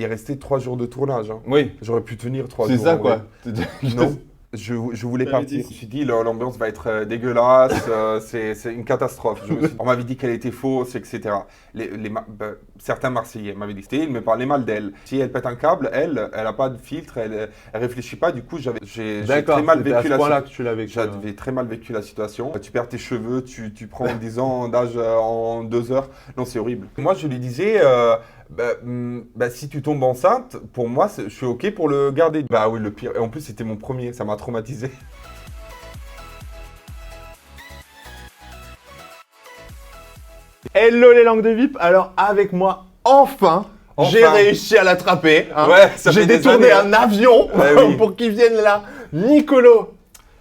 Il restait 3 jours de tournage. Hein. Oui, J'aurais pu tenir 3 c'est jours. ça en quoi. vrai. Non, je voulais T'avais partir. dit. Je me suis dit, l'ambiance va être dégueulasse, c'est une catastrophe. On m'avait dit qu'elle était fausse, etc. Certains Marseillais m'avaient dit, ils me parlaient mal d'elle. Si elle pète un câble, elle n'a pas de filtre, elle réfléchit pas. Du coup, j'ai D'accord, très mal c'était à vécu ce la point-là situation. que tu l'as vécu. J'avais très mal vécu la situation. Tu perds tes cheveux, tu prends 10 ans d'âge en 2 heures. Non, c'est horrible. Moi, je lui disais, si tu tombes enceinte, pour moi, je suis OK pour le garder. Bah oui, le pire. Et en plus, c'était mon premier, ça m'a traumatisé. Hello les langues de VIP, alors avec moi, enfin. J'ai réussi à l'attraper. Hein. Ouais, ça j'ai fait des détourné années, un avion oui. pour qu'il vienne là. Nicolo,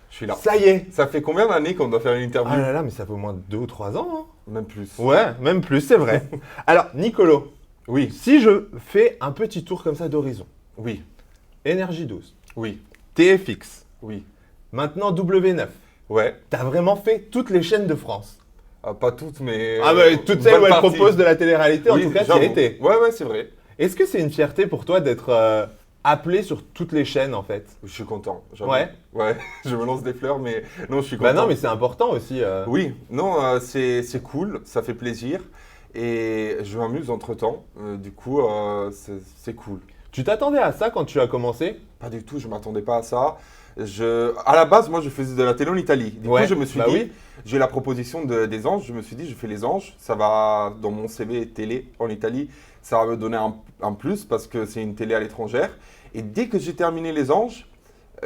Je suis là. ça y est. Ça fait combien d'années qu'on doit faire une interview? Ah là là, mais ça fait au moins 2 ou 3 ans. Hein. Même plus. Ouais, même plus, c'est vrai. Alors, Nicolo, Oui, si je fais un petit tour comme ça d'horizon, oui, Énergie 12, oui, TFX, oui. maintenant W9, Ouais. t'as vraiment fait toutes les chaînes de France. Ah, pas toutes, mais. Ah bah, toutes celles bonne où elle partie. propose de la télé-réalité, en Oui, tout cas, tu y j'avoue. as été. Ouais, c'est vrai. Est-ce que c'est une fierté pour toi d'être appelé sur toutes les chaînes en fait? Je suis content. J'avoue. Ouais. Ouais, je me lance des fleurs, mais non, je suis content. Bah non, mais c'est important aussi. Oui, non, c'est cool, ça fait plaisir. Et je m'amuse entre-temps. Du coup, c'est cool. Tu t'attendais à ça quand tu as commencé? Pas du tout, je ne m'attendais pas à ça. À la base, moi, je faisais de la télé en Italie. Du Ouais, coup, je me suis bah dit, oui. j'ai la proposition des anges. Je me suis dit, je fais les anges. Ça va, dans mon CV télé en Italie, ça va me donner un plus parce que c'est une télé à l'étrangère. Et dès que j'ai terminé les anges,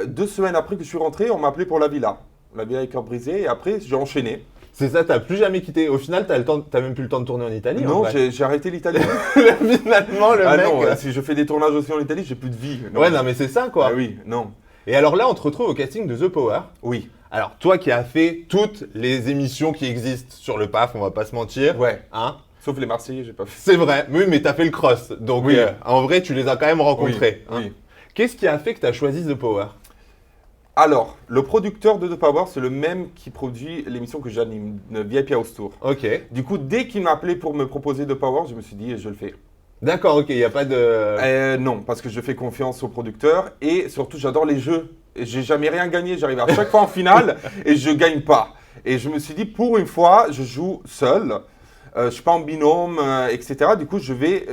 2 semaines après que je suis rentré, on m'a appelé pour la villa. La villa avec cœur brisé. Et après, j'ai enchaîné. C'est ça, t'as plus jamais quitté. Au final, t'as même plus le temps de tourner en Italie. Non, en vrai. j'ai arrêté l'Italie. Finalement, le Ah mec. non, si je fais des tournages aussi en Italie, j'ai plus de vie. Ouais, non, mais c'est ça quoi. Ah oui, non. Et alors là, on te retrouve au casting de The Power. Oui. Alors, toi qui as fait toutes les émissions qui existent sur le PAF, on va pas se mentir. Ouais. Hein? Sauf les Marseillais, j'ai pas fait. C'est vrai, oui, mais t'as fait le cross. Donc, Oui. en vrai, tu les as quand même rencontrés. Oui, hein. oui. Qu'est-ce qui a fait que tu as choisi The Power? Alors, le producteur de The Power, c'est le même qui produit l'émission que j'anime, VIP House Tour. Ok. Du coup, dès qu'il m'a appelé pour me proposer The Power, je me suis dit, je le fais. D'accord, ok, il n'y a pas de. Non, parce que je fais confiance au producteur et surtout, j'adore les jeux. Et j'ai jamais rien gagné, j'arrive à chaque fois en finale et je gagne pas. Et je me suis dit, pour une fois, je joue seul, je suis pas en binôme, etc. Du coup, je vais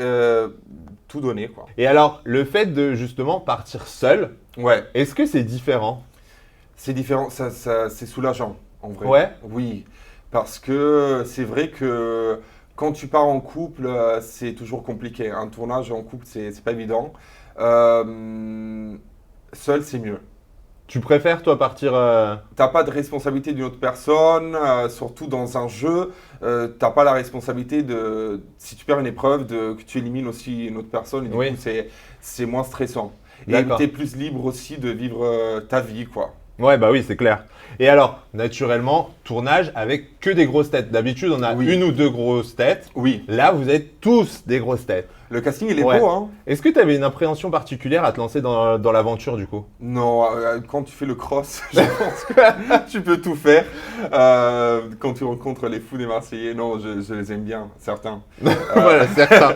tout donner, quoi. Et alors, le fait de justement partir seul, Ouais, est-ce que c'est différent? c'est différent, c'est soulageant, en vrai. Ouais. Oui, parce que c'est vrai que quand tu pars en couple, c'est toujours compliqué. Un tournage en couple, c'est pas évident. Seul, c'est mieux. Tu préfères, toi, partir. T'as pas de responsabilité d'une autre personne, surtout dans un jeu. T'as pas la responsabilité de, si tu perds une épreuve, que tu élimines aussi une autre personne. Et du Oui. coup, c'est moins stressant. Et D'accord. t'es plus libre aussi de vivre ta vie, quoi. Ouais, bah oui, c'est clair. Et alors, naturellement, tournage avec que des grosses têtes. D'habitude, on a Oui. 1 ou 2 grosses têtes. Oui, Là, vous êtes tous des grosses têtes. le casting, il est Ouais. beau, hein. Est-ce que tu avais une appréhension particulière à te lancer dans l'aventure, du coup? Non, quand tu fais le cross, je pense que tu peux tout faire. Quand tu rencontres les fous des Marseillais, non, je les aime bien, certains. Voilà, certain.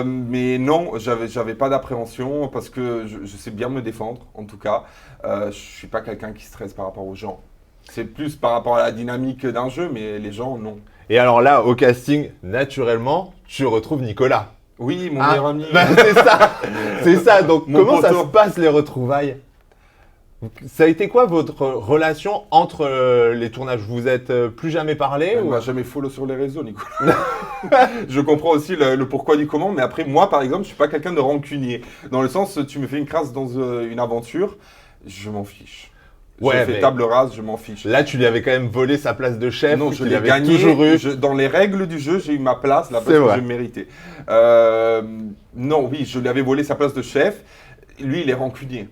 Mais non, j'avais pas d'appréhension parce que je sais bien me défendre, en tout cas. Je suis pas quelqu'un qui stresse par rapport aux gens. C'est plus par rapport à la dynamique d'un jeu, mais les gens, non. Et alors là, au casting, naturellement, tu retrouves Nicolas. Oui, mon Ah, meilleur ami. bah, c'est ça. C'est ça. Donc, Mon comment ça poteau. se passe les retrouvailles? Ça a été quoi votre relation entre les tournages? Vous êtes plus jamais parlé Elle ou... m'a jamais follow sur les réseaux, Nicolas. Je comprends aussi le pourquoi du comment, mais après, moi, par exemple, je suis pas quelqu'un de rancunier. Dans le sens, tu me fais une crasse dans une aventure, je m'en fiche. Ouais, je fais mais- table rase, je m'en fiche. Là, tu lui avais quand même volé sa place de chef. Non, je qu'il l'ai avait gagné. toujours eu. Dans les règles du jeu, j'ai eu ma place, la C'est place que vrai. je méritais. Non, oui, je lui avais volé sa place de chef. Lui, il est rancunier.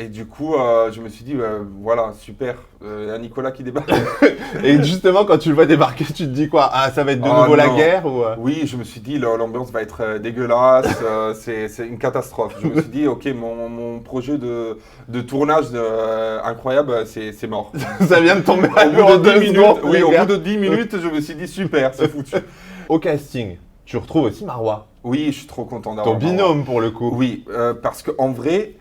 Et du coup, je me suis dit, voilà, super, il y a Nicolas qui débarque. Et justement, quand tu le vois débarquer, tu te dis quoi? Ah, ça va être de Oh, nouveau la non. guerre ou... Oui, je me suis dit, l'ambiance va être dégueulasse, c'est une catastrophe. Je me suis dit, ok, mon projet de tournage incroyable, c'est mort. Ça vient de tomber à Au l'eau bout en de 10 2 minutes, secondes, oui, les au gars. bout de 10 minutes, je me suis dit, super, c'est foutu. Au casting, tu retrouves aussi Marois. Oui, je suis trop content Ton d'avoir Marwa. binôme pour le coup. Oui, parce qu'en vrai,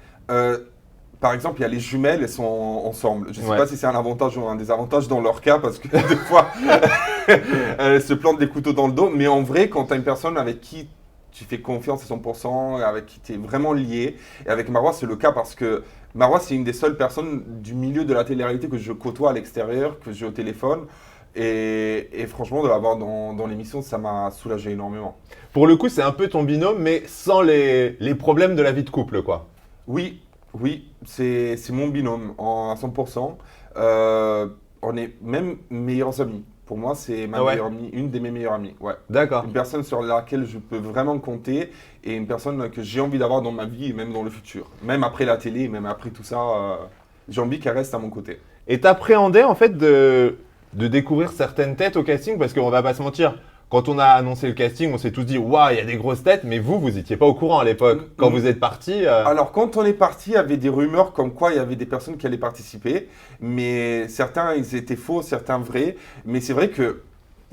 par exemple, il y a les jumelles, elles sont ensemble. Je ne sais Ouais. pas si c'est un avantage ou un désavantage dans leur cas, parce que des fois, elles se plantent des couteaux dans le dos. Mais en vrai, quand tu as une personne avec qui tu fais confiance à 100%, avec qui tu es vraiment lié, et avec Marwa, c'est le cas parce que Marwa, c'est une des seules personnes du milieu de la télé-réalité que je côtoie à l'extérieur, que j'ai au téléphone. Et franchement, de l'avoir dans l'émission, ça m'a soulagé énormément. Pour le coup, c'est un peu ton binôme, mais sans les problèmes de la vie de couple, quoi. Oui, oui, c'est mon binôme à 100%. On est même meilleurs amis. Pour moi, c'est ma Ah ouais. meilleure amie, une de mes meilleures amies. Ouais. D'accord. Une personne sur laquelle je peux vraiment compter et une personne que j'ai envie d'avoir dans ma vie et même dans le futur. Même après la télé, même après tout ça, j'ai envie qu'elle reste à mon côté. Et t'appréhendais en fait de découvrir certaines têtes au casting parce qu'on va pas se mentir, quand on a annoncé le casting, on s'est tous dit waouh, il y a des grosses têtes, mais vous étiez pas au courant à l'époque. Quand vous êtes parti. Alors, quand on est parti, il y avait des rumeurs comme quoi il y avait des personnes qui allaient participer, mais certains, ils étaient faux, certains vrais. Mais c'est vrai que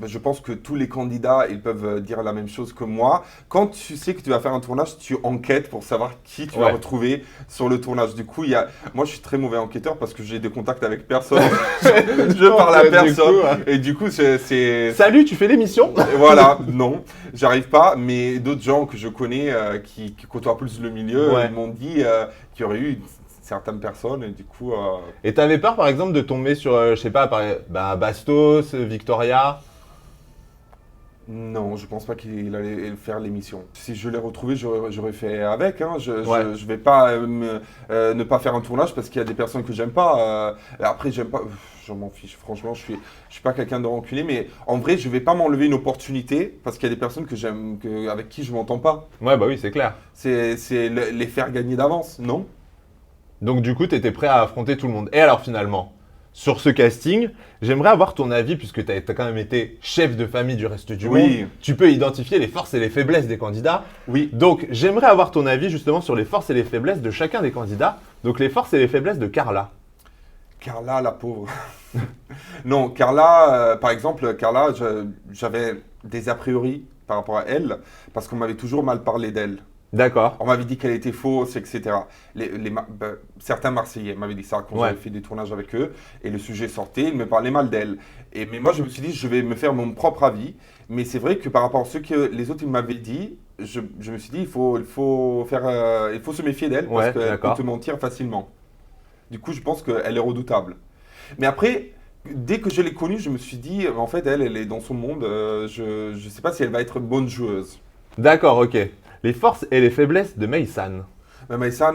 je pense que tous les candidats, ils peuvent dire la même chose que moi. Quand tu sais que tu vas faire un tournage, tu enquêtes pour savoir qui tu vas Ouais. retrouver sur le tournage. Du coup, moi, je suis très mauvais enquêteur parce que j'ai des contacts avec personne. Je parle à Du personne. coup, Et du coup, c'est. Salut, tu fais l'émission? Et voilà, non, j'arrive pas, mais d'autres gens que je connais qui côtoient plus le milieu, Ouais. ils m'ont dit qu'il y aurait eu certaines personnes, et du coup, Et t'avais peur par exemple de tomber sur, je sais pas, Bastos, Victoria? non, je pense pas qu'il allait faire l'émission. Si je l'ai retrouvé, j'aurais fait avec. Hein. Ouais. Je vais pas ne pas faire un tournage parce qu'il y a des personnes que j'aime pas. Après, j'aime pas. Je m'en fiche. Franchement, je suis pas quelqu'un de rancunier, mais en vrai, je vais pas m'enlever une opportunité parce qu'il y a des personnes que j'aime, avec qui je m'entends pas. Ouais, bah oui, c'est clair. C'est les faire gagner d'avance, non? Donc du coup, tu étais prêt à affronter tout le monde. Et alors finalement, sur ce casting, j'aimerais avoir ton avis, puisque tu as quand même été chef de famille du reste du Oui. monde. Tu peux identifier les forces et les faiblesses des candidats. Oui. Donc j'aimerais avoir ton avis justement sur les forces et les faiblesses de chacun des candidats. Donc les forces et les faiblesses de Carla. Carla, la pauvre. Non, Carla, par exemple, Carla, j'avais des a priori par rapport à elle, parce qu'on m'avait toujours mal parlé d'elle. D'accord. On m'avait dit qu'elle était fausse, etc. Certains Marseillais m'avaient dit ça quand Ouais. j'avais fait des tournages avec eux, et le sujet sortait, ils me parlaient mal d'elle. Mais moi, je me suis dit, je vais me faire mon propre avis. Mais c'est vrai que par rapport à ce que les autres ils m'avaient dit, je me suis dit, il faut se méfier d'elle, parce Ouais, qu'elle peut d'accord. te mentir facilement. Du coup, je pense qu'elle est redoutable. Mais après, dès que je l'ai connue, je me suis dit, en fait, elle est dans son monde. Je ne sais pas si elle va être bonne joueuse. D'accord, ok. Les forces et les faiblesses de Maysan. Mais Maïsan,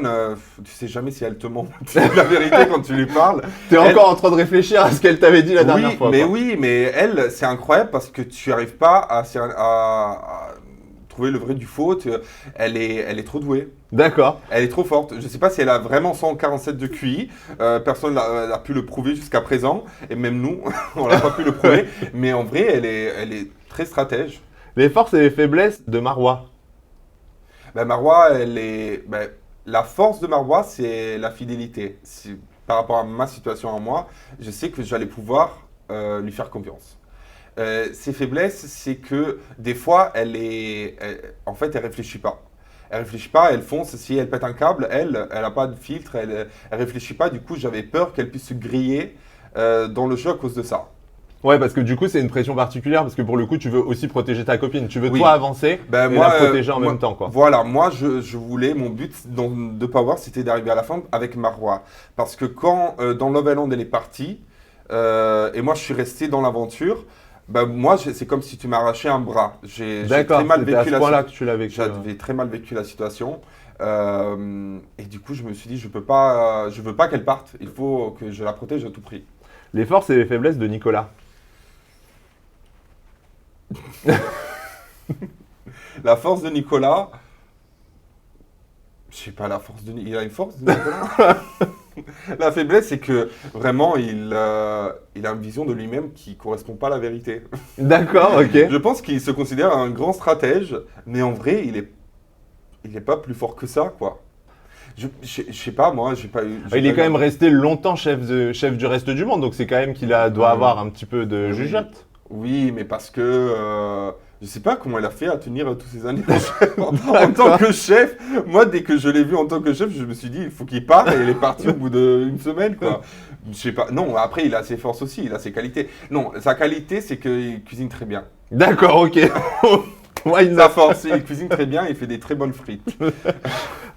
tu sais jamais si elle te ment. C'est la vérité quand tu lui parles. T'es Elle- encore en train de réfléchir à ce qu'elle t'avait dit la dernière fois. quoi. Oui, mais elle, c'est incroyable parce que tu n'arrives pas à trouver le vrai du faux. Elle est trop douée. D'accord. Elle est trop forte. Je ne sais pas si elle a vraiment 147 de QI. Personne n'a pu le prouver jusqu'à présent. Et même nous, on n'a pas pu le prouver. Mais en vrai, elle est très stratège. Les forces et les faiblesses de Marwa. Ben, Marwa, la force de Marwa, c'est la fidélité. Par rapport à ma situation à moi, je sais que j'allais pouvoir lui faire confiance. Ses faiblesses, c'est que des fois, en fait, elle réfléchit pas. Elle réfléchit pas, elle fonce. Si elle pète un câble, elle n'a pas de filtre, elle réfléchit pas. Du coup, j'avais peur qu'elle puisse se griller dans le jeu à cause de ça. Ouais, parce que du coup, c'est une pression particulière, parce que pour le coup, tu veux aussi protéger ta copine. Tu veux Oui. toi avancer Ben, et la protéger en même temps, quoi. Voilà, moi je voulais, mon but de Power, c'était d'arriver à la fin avec Marwa. Parce que quand dans Love Island elle est partie, et moi je suis resté dans l'aventure, ben, moi c'est comme si tu m'arrachais un bras. J'ai D'accord, très mal c'était à vécu ce point-là que tu l'as vécu. J'avais très mal vécu la situation. Et du coup, je me suis dit, je veux pas qu'elle parte. Il faut que je la protège à tout prix. Les forces et les faiblesses de Nicolas. La force de Nicolas, je sais pas, il a une force de Nicolas. La faiblesse, c'est que vraiment, il a une vision de lui-même qui correspond pas à la vérité. D'accord, ok. Je pense qu'il se considère un grand stratège, mais en vrai, il est pas plus fort que ça, quoi. Je sais pas, moi, j'ai pas eu. Il est quand même resté longtemps chef du reste du monde, donc c'est quand même qu'il doit avoir un petit peu de Oui. jugeote. Oui, mais parce que Je sais pas comment elle a fait à tenir toutes ces années en tant que chef. Moi, dès que je l'ai vu en tant que chef, je me suis dit, il faut qu'il parte et il est parti au bout d'une semaine, quoi. Je sais pas. Non, après, il a ses forces aussi, il a ses qualités. Non, sa qualité, c'est qu'il cuisine très bien. D'accord, ok. Sa force, c'est qu'il cuisine très bien et il fait des très bonnes frites.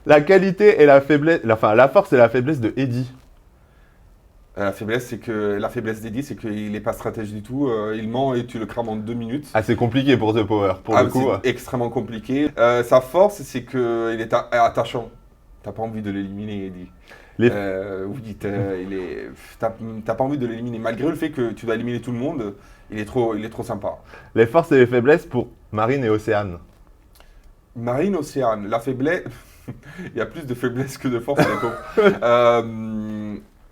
La qualité et la faiblesse, enfin la force et la faiblesse de Eddie. La faiblesse d'Eddie, c'est qu'il n'est pas stratège du tout. Il ment et tu le crames en 2 minutes. Ah, c'est compliqué pour The Power, pour le coup. C'est extrêmement compliqué. Sa force, c'est qu'il est attachant. T'as pas envie de l'éliminer, Eddie. Oui, t'as pas envie de l'éliminer. Malgré le fait que tu dois éliminer tout le monde, il est trop sympa. Les forces et les faiblesses pour Marine et Océane. Marine, Océane, la faiblesse... il y a plus de faiblesse que de force,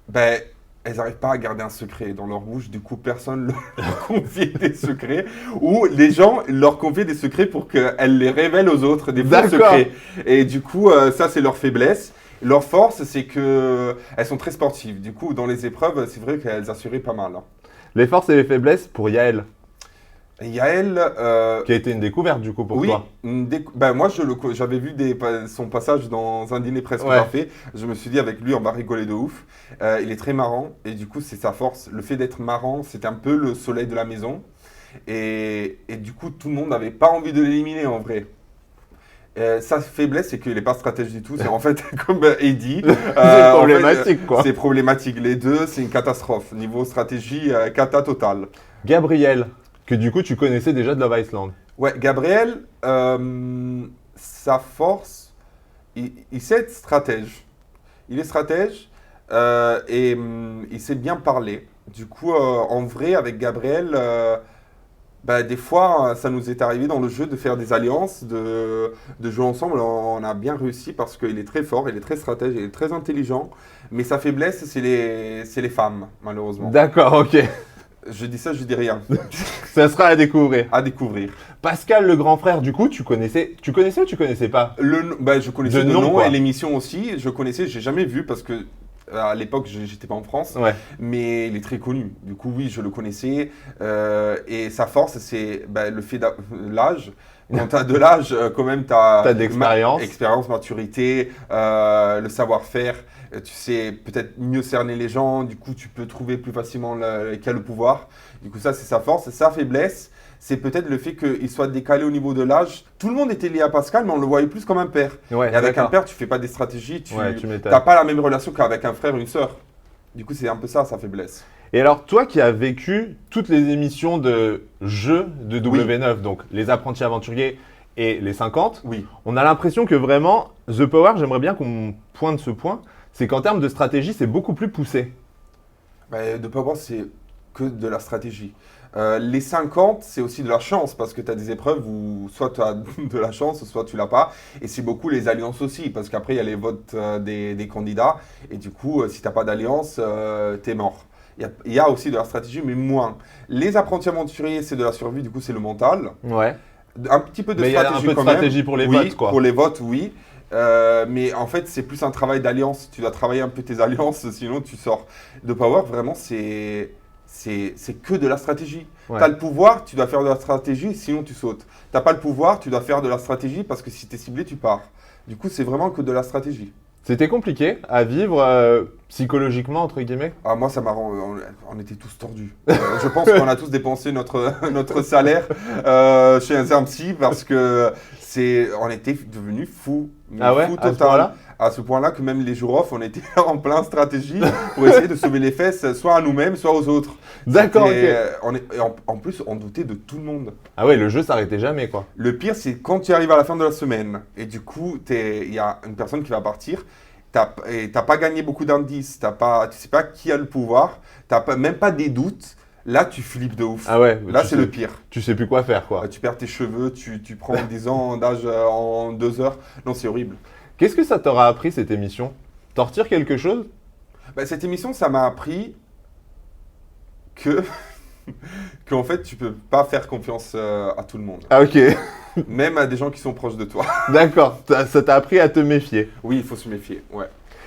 ben, elles n'arrivent pas à garder un secret dans leur bouche, du coup personne leur confie des secrets, ou les gens leur confient des secrets pour qu'elles les révèlent aux autres, des faux secrets. Et du coup, ça c'est leur faiblesse. Leur force, c'est qu'elles sont très sportives. Du coup, dans les épreuves, c'est vrai qu'elles assuraient pas mal. Hein. Les forces et les faiblesses pour Yael. Yael... Qui a été une découverte du coup pour toi. Ben moi j'avais vu son passage dans un dîner presque parfait. Je me suis dit avec lui on va rigoler de ouf. Il est très marrant et du coup c'est sa force. Le fait d'être marrant c'est un peu le soleil de la maison. Et du coup tout le monde n'avait pas envie de l'éliminer en vrai. Sa faiblesse c'est qu'il n'est pas stratège du tout. C'est en fait comme Eddie. C'est problématique quoi. C'est problématique. Les deux c'est une catastrophe. Niveau stratégie, cata totale. Gabriel. Que du coup, tu connaissais déjà de Love Island. Ouais, Gabriel, sa force, il sait être stratège. Il est stratège et il sait bien parler. Du coup, en vrai, avec Gabriel, des fois, ça nous est arrivé dans le jeu de faire des alliances, de jouer ensemble. On a bien réussi parce qu'il est très fort, il est très stratège, il est très intelligent. Mais sa faiblesse, c'est les femmes, malheureusement. D'accord, ok. Je dis ça, je dis rien. Ça sera à découvrir. À découvrir. Pascal, le grand frère, du coup, tu connaissais ou tu connaissais pas? Je connaissais de nom et l'émission aussi. Je connaissais, j'ai jamais vu parce que à l'époque, j'étais pas en France. Ouais. Mais il est très connu. Du coup, oui, je le connaissais. Et sa force, c'est le fait de l'âge. Quand tu as de l'âge, quand même, tu as de l'expérience. Expérience, maturité, le savoir-faire. Tu sais peut-être mieux cerner les gens, du coup tu peux trouver plus facilement qui a le pouvoir. Du coup ça c'est sa force. Sa faiblesse, c'est peut-être le fait qu'il soit décalé au niveau de l'âge. Tout le monde était lié à Pascal, mais on le voyait plus comme un père. Ouais, et avec un père, tu fais pas des stratégies, tu m'étonnes. n'as pas la même relation qu'avec un frère ou une sœur. Du coup c'est un peu ça sa faiblesse. Et alors toi qui as vécu toutes les émissions de jeux de W9, donc les apprentis aventuriers et les 50, on a l'impression que vraiment The Power, j'aimerais bien qu'on pointe ce point, c'est qu'en termes de stratégie, c'est beaucoup plus poussé. De Power, c'est que de la stratégie. Les 50, c'est aussi de la chance, parce que tu as des épreuves où soit tu as de la chance, soit tu l'as pas. Et c'est beaucoup les alliances aussi, parce qu'après, il y a les votes des candidats. Et du coup, si tu n'as pas d'alliance, tu es mort. Il y a aussi de la stratégie, mais moins. Les apprentis aventuriers, c'est de la survie, du coup, c'est le mental. Ouais. Un petit peu de stratégie quand même. Mais il y a un peu de stratégie pour les votes, quoi. Pour les votes, oui. Mais en fait, c'est plus un travail d'alliance. Tu dois travailler un peu tes alliances, sinon tu sors. The Power, vraiment, c'est que de la stratégie. Ouais. Tu as le pouvoir, tu dois faire de la stratégie, sinon tu sautes. Tu n'as pas le pouvoir, tu dois faire de la stratégie parce que si tu es ciblé, tu pars. Du coup, c'est vraiment que de la stratégie. C'était compliqué à vivre psychologiquement, entre guillemets? Ah, moi, ça m'a rendu... On était tous tordus. Je pense qu'on a tous dépensé notre salaire chez un psy parce que on était devenus fous. Fous total. À ce point-là que même les jours off, on était en plein stratégie pour essayer de sauver les fesses, soit à nous-mêmes, soit aux autres. D'accord, ok. En plus, on doutait de tout le monde. Ah ouais, le jeu s'arrêtait jamais, quoi. Le pire, c'est quand tu arrives à la fin de la semaine et du coup, il y a une personne qui va partir. T'as pas gagné beaucoup d'indices, tu sais pas qui a le pouvoir, même pas des doutes. Là, tu flippes de ouf. Ah ouais. Là, c'est le pire. Tu sais plus quoi faire, quoi. Tu perds tes cheveux, tu prends 10 ans d'âge en 2 heures. Non, c'est horrible. Qu'est-ce que ça t'aura appris, cette émission? T'en retires quelque chose? Cette émission, ça m'a appris qu'en fait, tu peux pas faire confiance à tout le monde. Ah ok. Même à des gens qui sont proches de toi. D'accord, ça t'a appris à te méfier. Oui, il faut se méfier, ouais.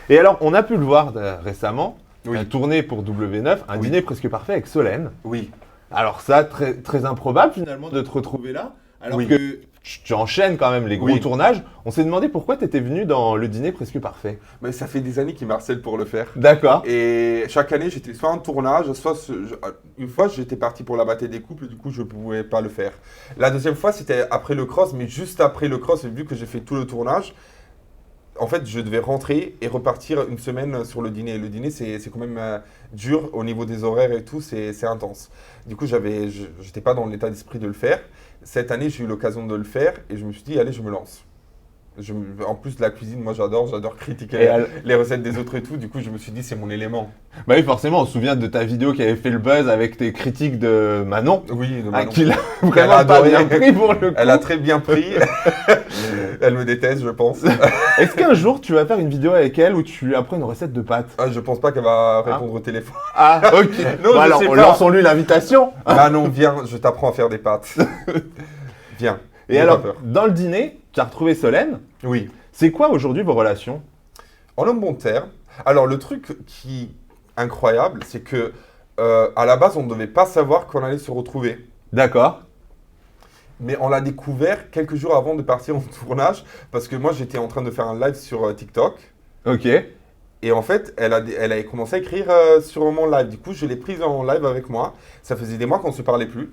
Et alors, on a pu le voir récemment, oui. Tourné pour W9, dîner presque parfait avec Solène. Oui. Alors ça, très, très improbable finalement de te retrouver là. Alors que tu enchaînes quand même les gros tournages. On s'est demandé pourquoi tu étais venu dans Le Dîner Presque Parfait. Mais ça fait des années qu'ils m'harcèlent pour le faire. D'accord. Et chaque année, j'étais soit en tournage, une fois, j'étais parti pour la bataille des couples, du coup, je ne pouvais pas le faire. La deuxième fois, c'était après le cross, mais juste après le cross, et vu que j'ai fait tout le tournage, en fait, je devais rentrer et repartir une semaine sur le dîner. Le dîner, c'est quand même dur au niveau des horaires et tout, c'est intense. Du coup, j'étais pas dans l'état d'esprit de le faire. Cette année, j'ai eu l'occasion de le faire et je me suis dit, allez, je me lance. En plus de la cuisine, moi j'adore critiquer les recettes des autres et tout. Du coup, je me suis dit, c'est mon élément. Bah oui, forcément, on se souvient de ta vidéo qui avait fait le buzz avec tes critiques de Manon. Oui, de Manon. Qui l'a vraiment pas bien pris pour le coup. Elle a très bien pris. Elle me déteste, je pense. Est-ce qu'un jour tu vas faire une vidéo avec elle où tu lui apprends une recette de pâtes? Je pense pas qu'elle va répondre au téléphone. Ah, ok. Non, bon, alors, lançons-lui l'invitation. Manon, viens, je t'apprends à faire des pâtes. Viens. Et alors, dans le dîner, tu as retrouvé Solène. Oui. C'est quoi aujourd'hui vos relations? En homme bon terme. Alors, le truc qui est incroyable, c'est que à la base, on ne devait pas savoir qu'on allait se retrouver. D'accord. Mais on l'a découvert quelques jours avant de partir en tournage, parce que moi, j'étais en train de faire un live sur TikTok. Ok. Et en fait, elle a commencé à écrire sur mon live. Du coup, je l'ai prise en live avec moi. Ça faisait des mois qu'on ne se parlait plus.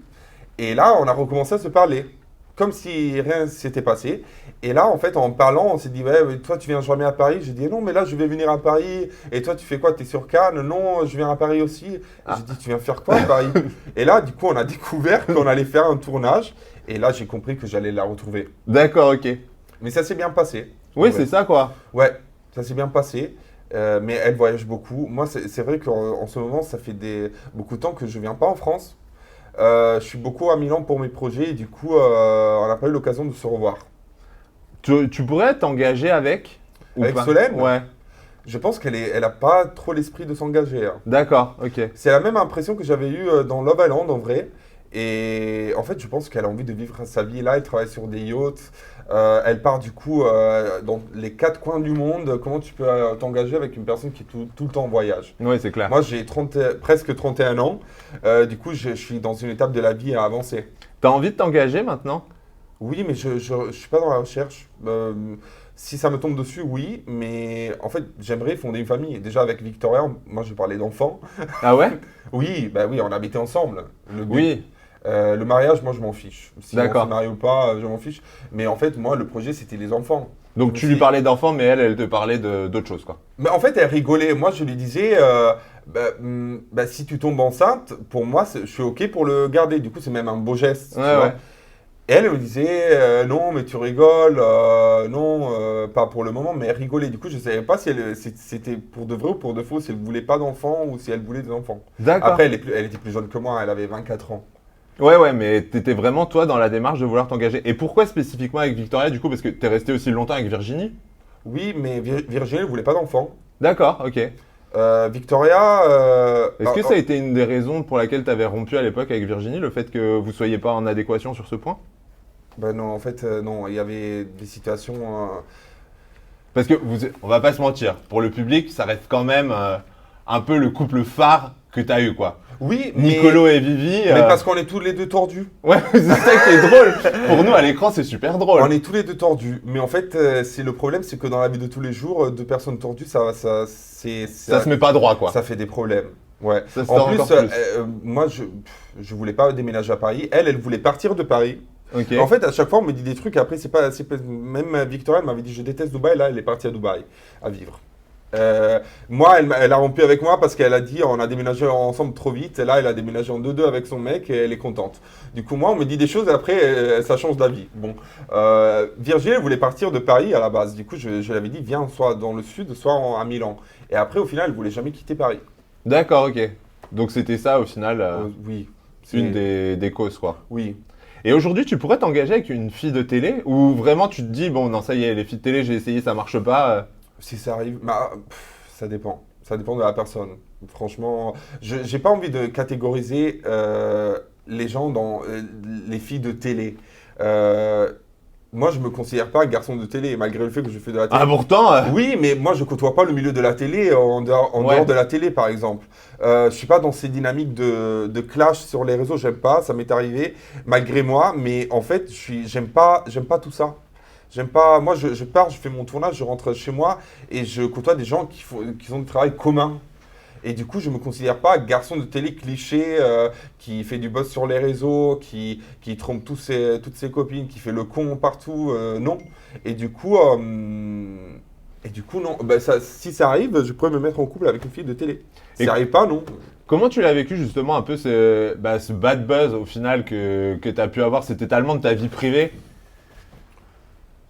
Et là, on a recommencé à se parler. Comme si rien s'était passé. Et là, en fait, en parlant, on s'est dit, ouais, toi, tu viens jamais à Paris. J'ai dit, non, mais là, je vais venir à Paris. Et toi, tu fais quoi? Tu es sur Cannes? Non, je viens à Paris aussi. J'ai dit, tu viens faire quoi à Paris? Et là, du coup, on a découvert qu'on allait faire un tournage. Et là, j'ai compris que j'allais la retrouver. D'accord, ok. Mais ça s'est bien passé. Oui, c'est ça, quoi. Ouais, ça s'est bien passé. Mais elle voyage beaucoup. Moi, c'est vrai qu'en ce moment, ça fait beaucoup de temps que je ne viens pas en France. Je suis beaucoup à Milan pour mes projets et du coup, on n'a pas eu l'occasion de se revoir. Tu pourrais t'engager avec Solène? Ouais. Je pense elle n'a pas trop l'esprit de s'engager. Hein. D'accord, ok. C'est la même impression que j'avais eue dans Love Island en vrai. Et en fait, je pense qu'elle a envie de vivre sa vie là. Elle travaille sur des yachts. Elle part du coup dans les 4 coins du monde. Comment tu peux t'engager avec une personne qui est tout le temps en voyage? Oui, c'est clair. Moi, j'ai presque 31 ans. Du coup, je suis dans une étape de la vie à avancer. T'as envie de t'engager maintenant? Oui, mais je ne suis pas dans la recherche. Si ça me tombe dessus, oui. Mais en fait, j'aimerais fonder une famille. Déjà avec Victoria, moi, je parlais d'enfants. Ah ouais? Oui, bah oui, on habitait ensemble. Oui. Le mariage, moi, je m'en fiche. Si on D'accord. se marie ou pas, je m'en fiche. Mais en fait, moi, le projet, c'était les enfants. Donc tu lui parlais d'enfants, mais elle te parlait d'autre chose, quoi. Mais en fait, elle rigolait. Moi, je lui disais, si tu tombes enceinte, pour moi, je suis OK pour le garder. Du coup, c'est même un beau geste. Ouais, ouais. Et elle me disait, non, mais tu rigoles. Non, pas pour le moment, mais elle rigolait. Du coup, je ne savais pas si c'était pour de vrai ou pour de faux, si elle ne voulait pas d'enfants ou si elle voulait des enfants. D'accord. Après, elle était plus jeune que moi. Elle avait 24 ans. Ouais, mais t'étais vraiment, toi, dans la démarche de vouloir t'engager. Et pourquoi spécifiquement avec Victoria, du coup? Parce que t'es resté aussi longtemps avec Virginie? Oui, mais Virginie ne voulait pas d'enfants. D'accord, ok. Victoria... Est-ce que ça a été une des raisons pour laquelle t'avais rompu à l'époque avec Virginie, le fait que vous soyez pas en adéquation sur ce point? Ben non, en fait, non. Il y avait des situations... Parce que, on va pas se mentir, pour le public, ça reste quand même un peu le couple phare que t'as eu, quoi. Oui, Nicolo et Vivi. Mais parce qu'on est tous les deux tordus. Ouais, c'est ça qui est drôle. Pour nous, à l'écran, c'est super drôle. On est tous les deux tordus. Mais en fait, c'est le problème, c'est que dans la vie de tous les jours, deux personnes tordues, ça se met pas droit, quoi. Ça fait des problèmes. Ouais. Ça se En plus, moi, je voulais pas déménager à Paris. Elle voulait partir de Paris. Okay. En fait, à chaque fois, on me dit des trucs. Après, même Victoria, elle m'avait dit, je déteste Dubaï. Là, elle est partie à Dubaï à vivre. Moi, elle a rompu avec moi parce qu'elle a dit on a déménagé ensemble trop vite. Et là, elle a déménagé en 2-2 avec son mec et elle est contente. Du coup, moi, on me dit des choses et après, ça change d'avis. Bon, Virginie, elle voulait partir de Paris à la base. Du coup, je l'avais dit viens soit dans le sud, soit à Milan. Et après, au final, elle voulait jamais quitter Paris. D'accord, ok. Donc c'était ça au final. Oui. Une des causes, quoi. Oui. Et aujourd'hui, tu pourrais t'engager avec une fille de télé ou vraiment tu te dis bon, non, ça y est, les filles de télé, j'ai essayé, ça marche pas. Si ça arrive, ça dépend. Ça dépend de la personne. Franchement, j'ai pas envie de catégoriser les gens dans les filles de télé. moi, je me considère pas un garçon de télé, malgré le fait que je fais de la télé. Ah, pourtant Oui, mais moi, je côtoie pas le milieu de la télé en Ouais. dehors de la télé, par exemple. Je suis pas dans ces dynamiques de clash sur les réseaux, j'aime pas, ça m'est arrivé, malgré moi, mais en fait, j'aime pas tout ça. J'aime pas, moi, je pars, je fais mon tournage, je rentre chez moi et je côtoie des gens qui ont du travail commun. Et du coup, je me considère pas garçon de télé cliché qui fait du buzz sur les réseaux, qui trompe toutes ses copines, qui fait le con partout. Non. Et du coup, non. Bah, si ça arrive, je pourrais me mettre en couple avec une fille de télé. Si Et- ça arrive pas, non. Comment tu l'as vécu justement un peu ce bad buzz au final que tu as pu avoir? C'était tellement de ta vie privée.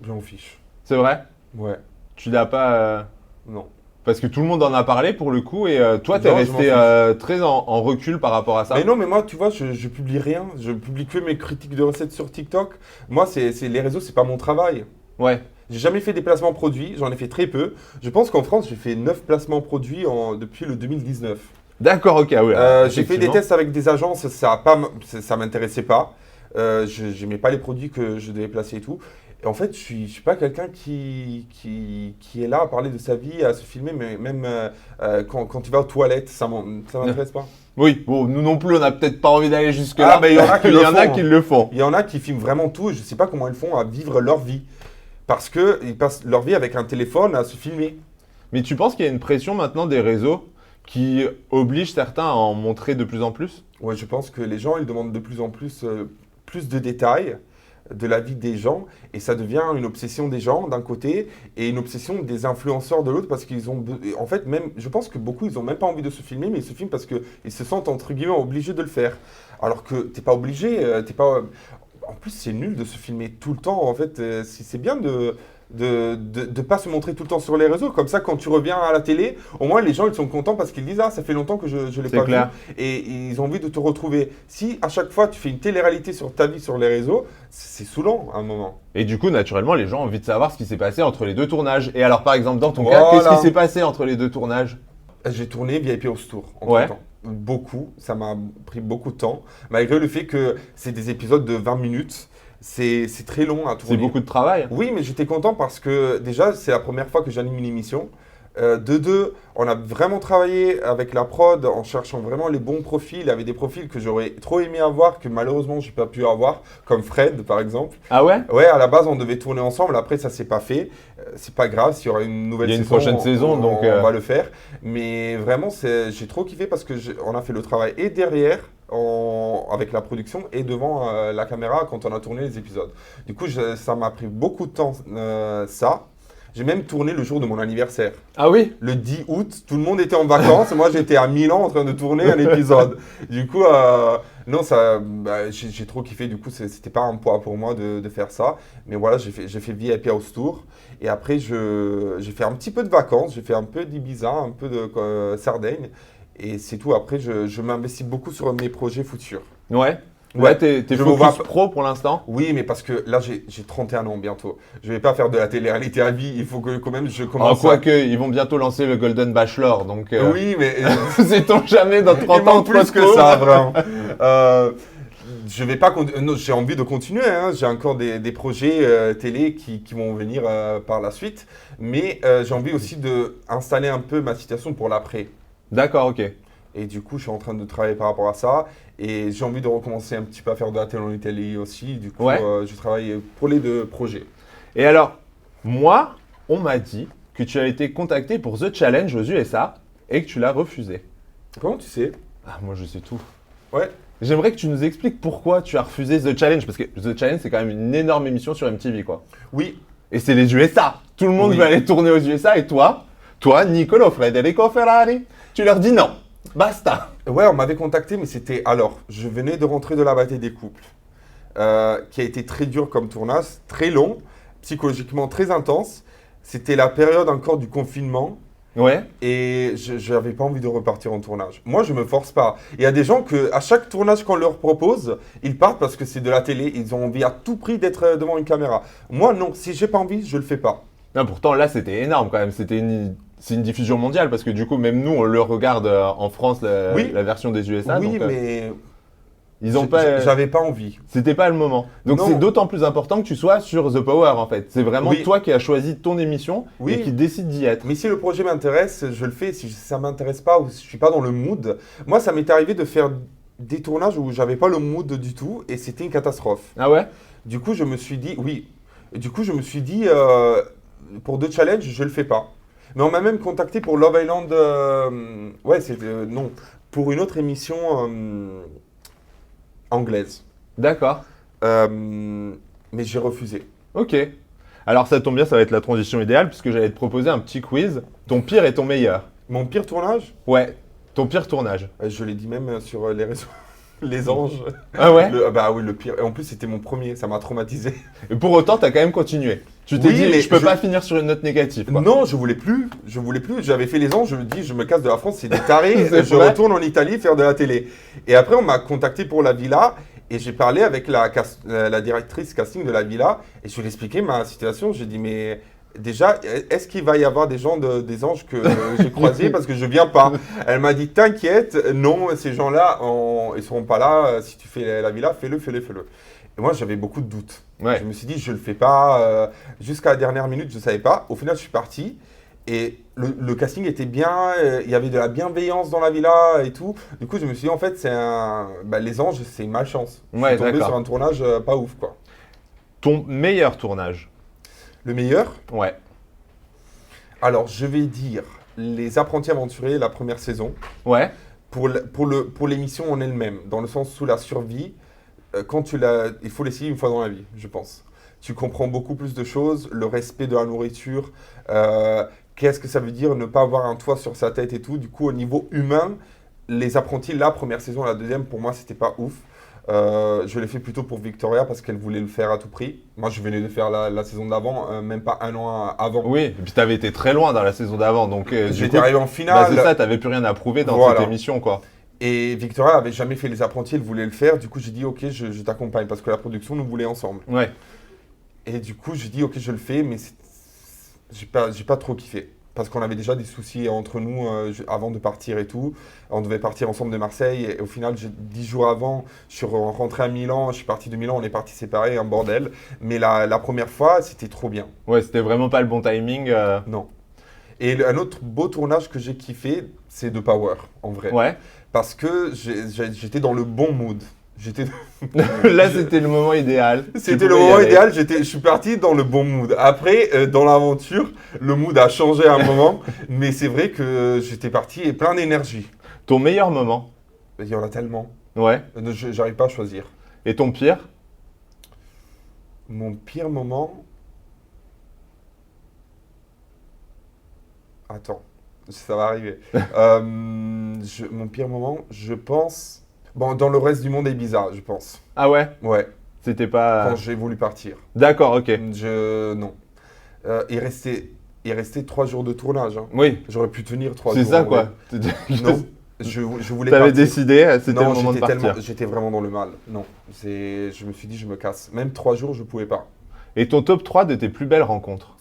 Je m'en fiche. C'est vrai? Ouais. Tu l'as pas. Non. Parce que tout le monde en a parlé pour le coup et toi, tu es Non, je resté m'en très en recul par rapport à ça. Mais non, mais moi, tu vois, je publie rien. Je publie que mes critiques de recettes sur TikTok. Moi, les réseaux, c'est pas mon travail. Ouais. J'ai jamais fait des placements produits, j'en ai fait très peu. Je pense qu'en France, j'ai fait 9 placements produits depuis le 2019. D'accord, ok, ah oui. alors, J'ai fait des effectivement. tests avec des agences, ça m'intéressait pas. Je n'aimais pas les produits que je devais placer et tout. Et en fait, je suis pas quelqu'un qui est là à parler de sa vie, à se filmer, mais même quand tu vas aux toilettes, ça m'intéresse pas. Oui, bon, nous non plus, on n'a peut-être pas envie d'aller jusque-là. Ah, mais il y en a qui Il le y en a font. qui le font. Il y en a qui filment vraiment tout et je sais pas comment ils font à vivre leur vie. Parce qu'ils passent leur vie avec un téléphone à se filmer. Mais tu penses qu'il y a une pression maintenant des réseaux qui oblige certains à en montrer de plus en plus? Ouais, je pense que les gens, ils demandent de plus en plus, plus de détails de la vie des gens et ça devient une obsession des gens d'un côté et une obsession des influenceurs de l'autre parce qu'ils ont, en fait, même, je pense que beaucoup, ils ont même pas envie de se filmer, mais ils se filment parce qu'ils se sentent, entre guillemets, obligés de le faire. Alors que t'es pas obligé, t'es pas... En plus, c'est nul de se filmer tout le temps. En fait, c'est bien de pas se montrer tout le temps sur les réseaux. Comme ça, quand tu reviens à la télé, au moins les gens ils sont contents parce qu'ils disent ah ça fait longtemps que je l'ai C'est pas clair. vu et ils ont envie de te retrouver. Si à chaque fois tu fais une télé-réalité sur ta vie sur les réseaux, c'est saoulant à un moment. Et du coup, naturellement, les gens ont envie de savoir ce qui s'est passé entre les deux tournages. Et alors, par exemple, dans ton cas, Voilà. qu'est-ce qui s'est passé entre les deux tournages? J'ai tourné VIP House Tour en Ouais. temps. Beaucoup, ça m'a pris beaucoup de temps, malgré le fait que c'est des épisodes de 20 minutes. C'est très long à tourner. C'est beaucoup de travail. Oui, mais j'étais content parce que déjà, c'est la première fois que j'anime une émission. De deux, on a vraiment travaillé avec la prod en cherchant vraiment les bons profils. Il y avait des profils que j'aurais trop aimé avoir, que malheureusement, j'ai pas pu avoir, comme Fred, par exemple. Ah ouais? Ouais, à la base, on devait tourner ensemble. Après, ça s'est pas fait. C'est pas grave, s'il y aura une nouvelle Il y a une saison, prochaine saison, donc, on va le faire. Mais vraiment, j'ai trop kiffé parce que on a fait le travail et derrière, avec la production, et devant la caméra quand on a tourné les épisodes. Du coup, ça m'a pris beaucoup de temps, ça. J'ai même tourné le jour de mon anniversaire. Ah oui? Le 10 août, tout le monde était en vacances. Moi, j'étais à Milan en train de tourner un épisode. Du coup, non, j'ai trop kiffé. Du coup, c'était pas un poids pour moi de faire ça. Mais voilà, j'ai fait VIP House Tour. Et après, j'ai fait un petit peu de vacances. J'ai fait un peu d'Ibiza, un peu de Sardaigne. Et c'est tout. Après, je m'investis beaucoup sur mes projets futurs. Ouais. Ouais, Ouais, t'es je me vois focus pro pour l'instant? Oui, mais parce que là, j'ai 31 ans bientôt. Je vais pas faire de la télé-réalité à vie. Il faut que quand même je Ah, commence quoique, ils vont bientôt lancer le Golden Bachelor, donc Oui, mais sait-on jamais dans 30 il ans manque plus que trop. ça, vraiment. Je vais pas non, j'ai envie de continuer. Hein. J'ai encore des projets télé qui vont venir par la suite. Mais j'ai envie aussi d'installer un peu ma situation pour l'après. D'accord, ok. Et du coup, je suis en train de travailler par rapport à ça. Et j'ai envie de recommencer un petit peu à faire de la télé en Italie aussi. Du coup, Ouais. je travaille pour les deux projets. Et alors, moi, on m'a dit que tu as été contacté pour The Challenge aux USA et que tu l'as refusé. Comment tu sais? Ah, moi, je sais tout. Ouais. J'aimerais que tu nous expliques pourquoi tu as refusé The Challenge, parce que The Challenge, c'est quand même une énorme émission sur MTV, quoi. Oui. Et c'est les USA. Tout le monde Oui. veut aller tourner aux USA et toi, Nicolo Federico Ferrari, tu leur dis non. Basta. Ouais, on m'avait contacté, mais c'était alors, je venais de rentrer de la bataille des couples, qui a été très dur comme tournage, très long, psychologiquement très intense. C'était la période encore du confinement Ouais. et je n'avais pas envie de repartir en tournage. Moi, je me force pas. Il y a des gens que à chaque tournage qu'on leur propose, ils partent parce que c'est de la télé, ils ont envie à tout prix d'être devant une caméra. Moi, non, si j'ai pas envie, je le fais pas. Non, pourtant, là, c'était énorme quand même. C'est une diffusion mondiale parce que du coup, même nous, on le regarde en France, Oui. la version des USA. Oui, donc, mais Ils ont pas. J'avais pas envie. C'était pas le moment. Donc Non. c'est d'autant plus important que tu sois sur The Power en fait. C'est vraiment Oui. toi qui as choisi ton émission Oui. et qui décide d'y être. Mais si le projet m'intéresse, je le fais. Si ça m'intéresse pas ou si je suis pas dans le mood, moi ça m'est arrivé de faire des tournages où j'avais pas le mood du tout et c'était une catastrophe. Ah ouais? Du coup, je me suis dit, oui. Du coup, je me suis dit, pour 2 challenges, je le fais pas. Mais on m'a même contacté pour Love Island. Ouais, c'était non, pour une autre émission anglaise. D'accord. Mais j'ai refusé. Ok. Alors ça tombe bien, ça va être la transition idéale puisque j'allais te proposer un petit quiz. Ton pire et ton meilleur. Mon pire tournage, Ouais. Ton pire tournage. je l'ai dit même sur les réseaux. Les anges. Ah ouais? Bah oui, le pire. Et en plus, c'était mon premier, ça m'a traumatisé. Et pour autant, t'as quand même continué. Tu t'es Oui, dit, mais je peux pas finir sur une note négative. Quoi. Non, je voulais plus. Je voulais plus. J'avais fait les anges, je me dis, je me casse de la France, c'est des tarés. C'est Je vrai retourne en Italie faire de la télé. Et après, on m'a contacté pour la villa. Et j'ai parlé avec la directrice casting de la villa. Et je lui ai expliqué ma situation. J'ai dit, mais déjà, est-ce qu'il va y avoir des gens des anges que j'ai croisés parce que je viens pas? Elle m'a dit, t'inquiète, non, ces gens-là, ils seront pas là. Si tu fais la villa, fais-le. Et moi, j'avais beaucoup de doutes. Ouais. Je me suis dit, je le fais pas. Jusqu'à la dernière minute, je ne savais pas. Au final, je suis parti. Et le casting était bien. Il y avait de la bienveillance dans la villa et tout. Du coup, je me suis dit, en fait, les anges, c'est une malchance. Je Ouais, suis tombé d'accord. sur un tournage pas ouf, quoi. Ton meilleur tournage. Le meilleur, Ouais. alors, je vais dire Les Apprentis Aventuriers, la première saison. Ouais. Pour l'émission en elle-même, dans le sens où la survie, il faut l'essayer une fois dans la vie, je pense. Tu comprends beaucoup plus de choses, le respect de la nourriture, qu'est-ce que ça veut dire ne pas avoir un toit sur sa tête et tout. Du coup, au niveau humain, les apprentis, la première saison, la deuxième, pour moi, c'était pas ouf. Je l'ai fait plutôt pour Victoria parce qu'elle voulait le faire à tout prix. Moi, je venais de faire la saison d'avant, même pas un an avant. Oui, et puis t'avais été très loin dans la saison d'avant, donc du J'étais coup, arrivé en bah, finale. c'est ça, t'avais plus rien à prouver dans Voilà. cette émission, quoi. Et Victoria avait jamais fait les apprentis, elle voulait le faire. Du coup, j'ai dit, ok, je t'accompagne parce que la production nous voulait ensemble. Ouais. Et du coup, j'ai dit, ok, je le fais, mais j'ai pas trop kiffé. Parce qu'on avait déjà des soucis entre nous avant de partir et tout. On devait partir ensemble de Marseille. Et au final, 10 jours avant, je suis rentré à Milan. Je suis parti de Milan, on est partis séparés, un bordel. Mais la première fois, c'était trop bien. Ouais, c'était vraiment pas le bon timing. Non. Et un autre beau tournage que j'ai kiffé, c'est The Power, en vrai. Ouais. Parce que j'étais dans le bon mood. Là, c'était le moment idéal. C'était Tu le pouvais y moment aller. idéal, je suis parti dans le bon mood. Après, dans l'aventure, le mood a changé à un moment, mais c'est vrai que j'étais parti et plein d'énergie. Ton meilleur moment. Il y en a tellement. Ouais. J'arrive pas à choisir. Et ton pire. Mon pire moment... Attends, ça va arriver. Mon pire moment, je pense... Bon, dans le reste du monde est bizarre, je pense. Ah ouais. Ouais, C'était pas. quand j'ai voulu partir. D'accord, ok. Non. Il restait 3 jours de tournage. Hein. Oui. J'aurais pu tenir 3 jours. C'est ça, en quoi. vrai. Non, je voulais T'avais partir. décidé, c'était le Non, moment de partir. j'étais vraiment dans le mal. Non, je me suis dit, je me casse. Même 3 jours, je pouvais pas. Et ton top 3 de tes plus belles rencontres.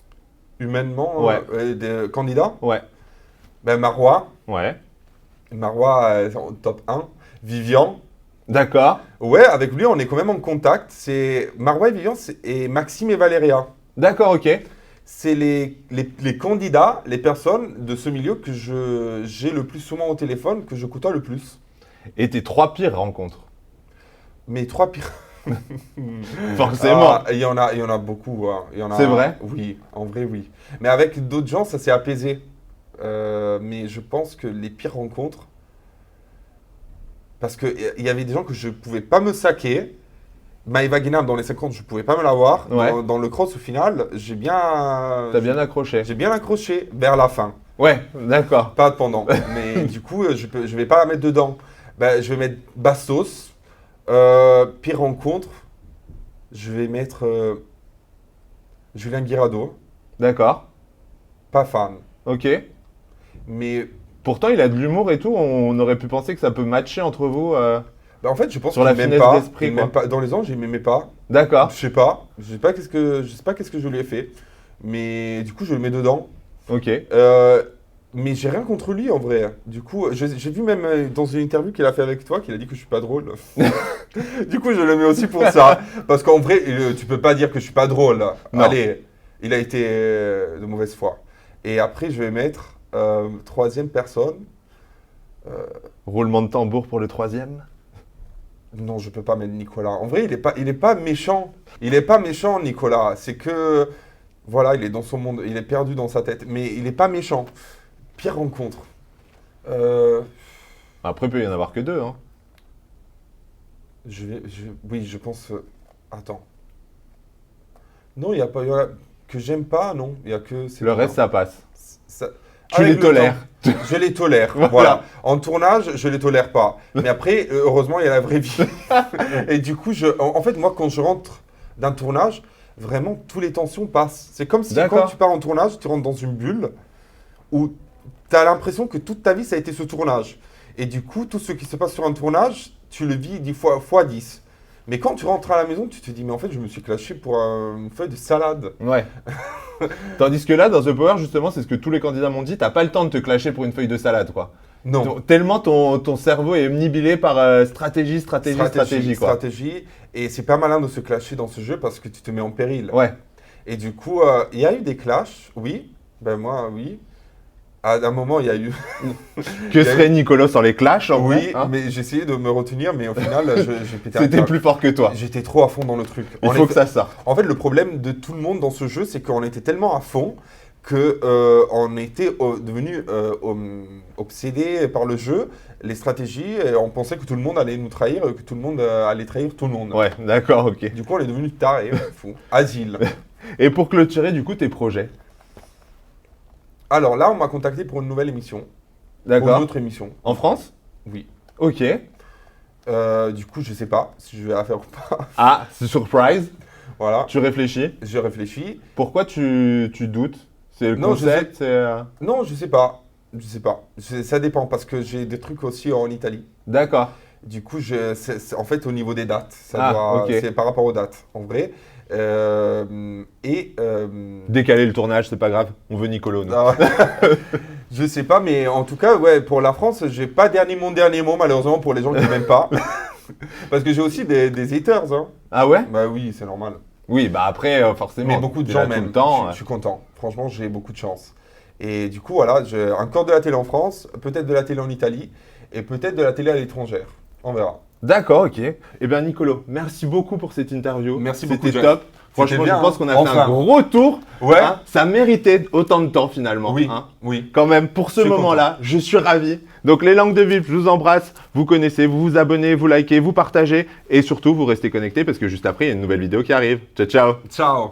Humainement, Ouais. Des candidats, Ouais. ben Marois. Ouais. Marois, en top 1. Vivian. D'accord. Ouais, avec lui, on est quand même en contact. C'est Marois et Vivian et Maxime et Valéria. D'accord, ok. C'est les candidats, les personnes de ce milieu que j'ai le plus souvent au téléphone, que je côtoie le plus. Et tes 3 pires rencontres. Mes 3 pires. Forcément. Ah, il y en a beaucoup. Hein. C'est vrai? Oui, en vrai, oui. Mais avec d'autres gens, ça s'est apaisé. Mais je pense que les pires rencontres, parce qu'il y avait des gens que je ne pouvais pas me saquer. Maëva Guénam, dans les 50, je ne pouvais pas me l'avoir. Ouais. Dans le cross, au final, T'as bien accroché. j'ai bien accroché vers la fin. Ouais, d'accord. Pas pendant. Mais du coup, je vais pas la mettre dedans. Ben, je vais mettre Bastos. Pire rencontre, je vais mettre Julien Guirado. D'accord. Pas fan. Ok. Mais Pourtant, il a de l'humour et tout. On aurait pu penser que ça peut matcher entre vous. ben, en fait, je pense Sur qu'il la m'aime finesse pas. d'esprit, Il quoi. m'aime pas. Dans les anges, il m'aimait pas. D'accord. Je sais pas. Je sais pas qu'est-ce que je lui ai fait. Mais du coup, je le mets dedans. Ok. Mais j'ai rien contre lui en vrai. Du coup, j'ai vu même dans une interview qu'il a fait avec toi qu'il a dit que je suis pas drôle. Du coup, je le mets aussi pour ça. Parce qu'en vrai, tu peux pas dire que je suis pas drôle. Non. Allez, il a été de mauvaise foi. Et après, je vais mettre troisième personne. Roulement de tambour pour le troisième. Non, je peux pas mettre Nicolas. En vrai, il est pas méchant. Il est pas méchant, Nicolas. C'est que, voilà, il est dans son monde. Il est perdu dans sa tête. Mais il est pas méchant. Pire rencontre. Après, il peut y en avoir que deux. Hein. Oui, je pense. Attends. Non, il y a pas. Que j'aime pas, non. Il y a que. Le reste, ça passe. Ça- Tu Avec les le tolères. temps, je les tolère. Voilà. Voilà. En tournage, je les tolère pas. Mais après, heureusement, il y a la vraie vie. Et du coup, en fait, moi, quand je rentre d'un tournage, vraiment, toutes les tensions passent. C'est comme si D'accord. quand tu pars en tournage, tu rentres dans une bulle où tu as l'impression que toute ta vie, ça a été ce tournage. Et du coup, tout ce qui se passe sur un tournage, tu le vis 10 fois 10. Mais quand tu rentres à la maison, tu te dis, mais en fait, je me suis clashé pour une feuille de salade. Ouais. Tandis que là, dans The Power, justement, c'est ce que tous les candidats m'ont dit, t'as pas le temps de te clasher pour une feuille de salade, quoi. Non. Tellement ton cerveau est omnibulé par stratégie, quoi. Stratégie. Et c'est pas malin de se clasher dans ce jeu parce que tu te mets en péril. Ouais. Et du coup, il y a eu des clashs, oui. Ben moi, oui. À un moment, il y a eu... Que serait Nicolas sans les clashs, en Oui, vrai, hein. mais j'essayais de me retenir, mais au final, j'ai pété un C'était câble. plus fort que toi. J'étais trop à fond dans le truc. Il faut que ça sorte. En fait, le problème de tout le monde dans ce jeu, c'est qu'on était tellement à fond que on était devenu obsédé par le jeu, les stratégies, et on pensait que tout le monde allait nous trahir, que tout le monde allait trahir tout le monde. Ouais, d'accord, ok. Du coup, on est devenu tarés, fou. Asile. Et pour clôturer, du coup, tes projets. Alors là, on m'a contacté pour une nouvelle émission. Pour D'accord. une autre émission. En France? Oui. Ok. Du coup, je sais pas si je vais la faire ou pas. Ah, c'est surprise. Voilà. Tu réfléchis. Je réfléchis. Pourquoi tu doutes? C'est le Non, concept, c'est... Non, je sais pas. Je sais pas. Ça dépend parce que j'ai des trucs aussi en Italie. D'accord. Du coup, c'est en fait au niveau des dates. Ok. C'est par rapport aux dates, en vrai. Décaler le tournage, c'est pas grave. On veut Nicolo, nous. Ah, je sais pas, mais en tout cas, ouais, pour la France, j'ai pas mon dernier mot, malheureusement, pour les gens qui m'aiment pas. Parce que j'ai aussi des haters. Hein. Ah ouais? Bah oui, c'est normal. Oui, bah après, forcément. Mais beaucoup de t'es gens là tout m'aiment. le temps. Je suis content. Franchement, j'ai beaucoup de chance. Et du coup, voilà, j'ai encore de la télé en France, peut-être de la télé en Italie, et peut-être de la télé à l'étrangère. On verra. D'accord, ok. Eh bien, Nicolo, merci beaucoup pour cette interview. Merci beaucoup, C'était Jeff. top. Franchement, bien, je pense hein. qu'on a fait Enfin. un gros tour. Ouais. Hein. Ça méritait autant de temps, finalement. Oui, hein. oui. Quand même, pour ce Je suis moment-là, je suis ravi. Donc, les langues de VIP, je vous embrasse. Vous connaissez, vous vous abonnez, vous likez, vous partagez. Et surtout, vous restez connectés parce que juste après, il y a une nouvelle vidéo qui arrive. Ciao, ciao. Ciao.